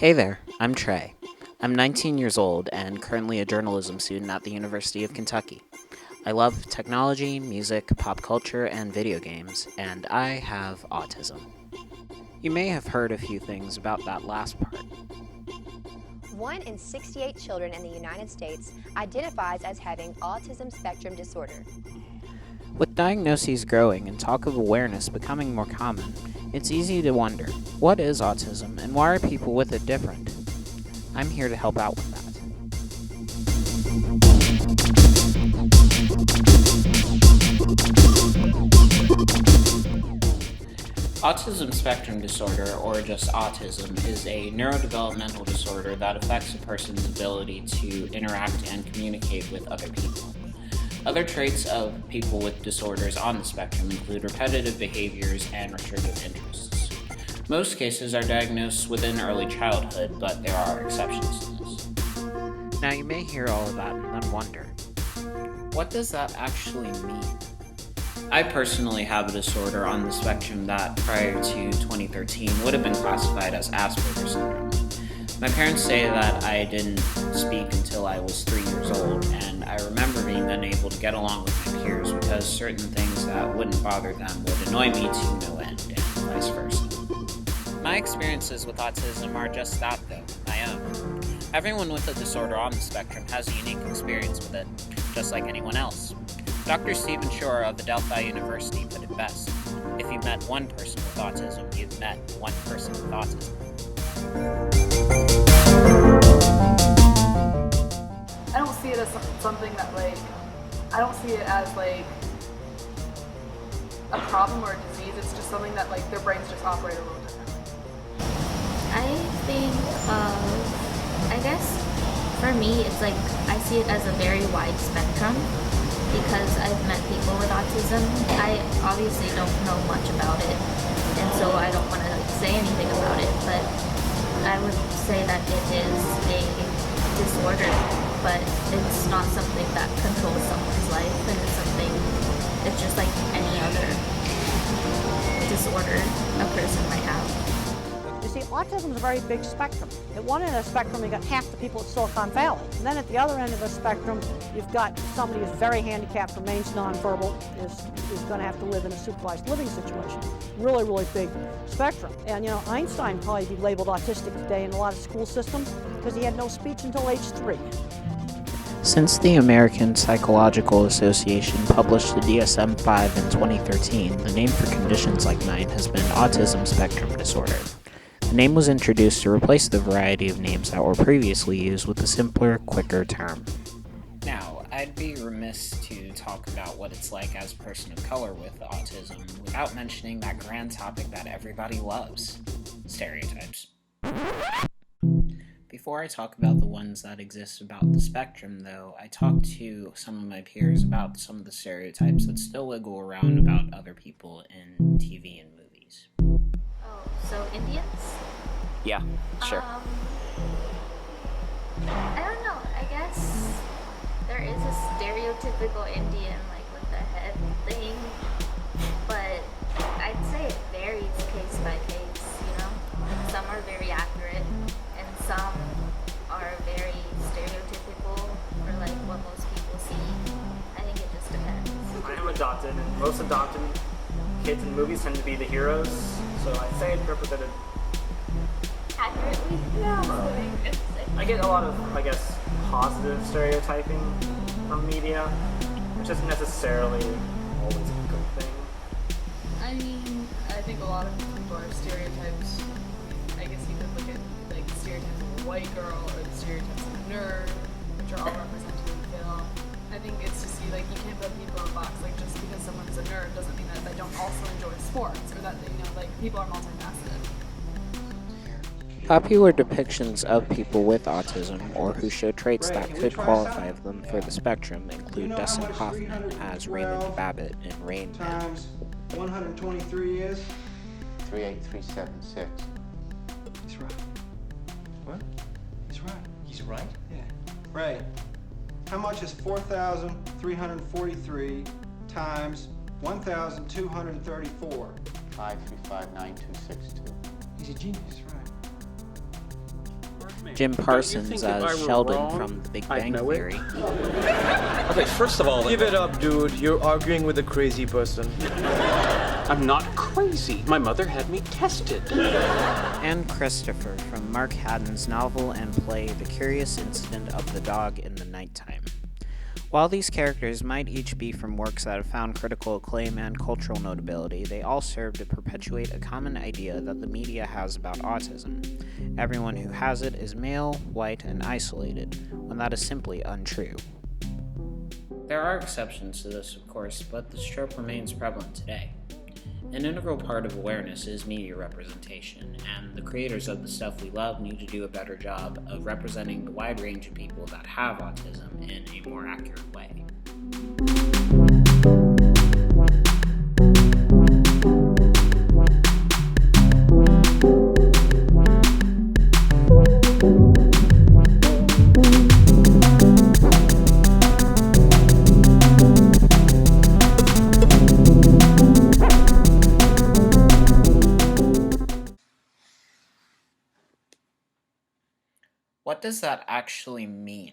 Hey there, I'm Trey. I'm 19 years old and currently a journalism student at the University of Kentucky. I love technology, music, pop culture, and video games, and I have autism. You may have heard a few things about that last part. 1 in 68 children in the United States identifies as having autism spectrum disorder. With diagnoses growing and talk of awareness becoming more common, it's easy to wonder, what is autism and why are people with it different? I'm here to help out with that. Autism spectrum disorder, or just autism, is a neurodevelopmental disorder that affects a person's ability to interact and communicate with other people. Other traits of people with disorders on the spectrum include repetitive behaviors and restrictive interests. Most cases are diagnosed within early childhood, but there are exceptions to this. Now you may hear all of that and then wonder, what does that actually mean? I personally have a disorder on the spectrum that prior to 2013 would have been classified as Asperger's syndrome. My parents say that I didn't speak until I was 3 years old, and I remember being unable to get along with my peers because certain things that wouldn't bother them would annoy me to no end, and vice versa. My experiences with autism are just that though, my own. Everyone with a disorder on the spectrum has a unique experience with it, just like anyone else. Dr. Stephen Shore of Adelphi University put it best. If you've met one person with autism, you've met one person with autism. I don't see it as something that I don't see it as a problem or a disease. It's just something that their brains just operate a little differently. I think, I guess for me, it's I see it as a very wide spectrum because I've met people with autism. I obviously don't know much about it, and so I don't want to say anything about it, but I would say that it is a disorder, but it's not something that controls someone's life, and it's just like any other disorder a person might have. You see, autism is a very big spectrum. At one end of the spectrum, you've got half the people at Silicon Valley. And then at the other end of the spectrum, you've got somebody who's very handicapped, remains nonverbal, is going to have to live in a supervised living situation. Really, really big spectrum. And, Einstein probably be labeled autistic today in a lot of school systems because he had no speech until age 3. Since the American Psychological Association published the DSM-5 in 2013, the name for conditions like mine has been autism spectrum disorder. The name was introduced to replace the variety of names that were previously used with a simpler, quicker term. Now, I'd be remiss to talk about what it's like as a person of color with autism without mentioning that grand topic that everybody loves, stereotypes. Before I talk about the ones that exist about the spectrum, though, I talked to some of my peers about some of the stereotypes that still wiggle around about other people in TV and movies. Oh, so Indians? Yeah, sure. I don't know, I guess there is a stereotypical Indian, with the head thing, but I'd say it varies case by case, Some are very accurate, and some are very stereotypical for what most people see. I think it just depends. I am adopted, and most adopted kids in movies tend to be the heroes, so I'd say it's represented Accurately? I get a lot of, positive stereotyping from media, which isn't necessarily always a good thing. I mean, I think a lot of people are stereotypes. I guess you could look at stereotypes of a white girl or the stereotypes of a nerd, which are all represented in film. I think it's just you can't put people in a box. Just because someone's a nerd doesn't mean that they don't also enjoy sports or that people are multifaceted. Popular depictions of people with autism or who show traits that could qualify them for the spectrum include Dustin Hoffman as Raymond Babbitt in Rain Man. Times 123 is 38376. He's right. What? He's right. He's right? Yeah. Ray, how much is 4,343 times 1,234? 5359262. He's a genius, right? Jim Parsons if as I were Sheldon wrong, from The Big I'd Bang know it. Theory. Okay, first of all, Give it up, dude. You're arguing with a crazy person. I'm not crazy. My mother had me tested. And Christopher from Mark Haddon's novel and play The Curious Incident of the Dog in the Nighttime. While these characters might each be from works that have found critical acclaim and cultural notability, they all serve to perpetuate a common idea that the media has about autism. Everyone who has it is male, white, and isolated, when that is simply untrue. There are exceptions to this, of course, but this trope remains prevalent today. An integral part of awareness is media representation, and the creators of the stuff we love need to do a better job of representing the wide range of people that have autism in a more accurate way. What does that actually mean?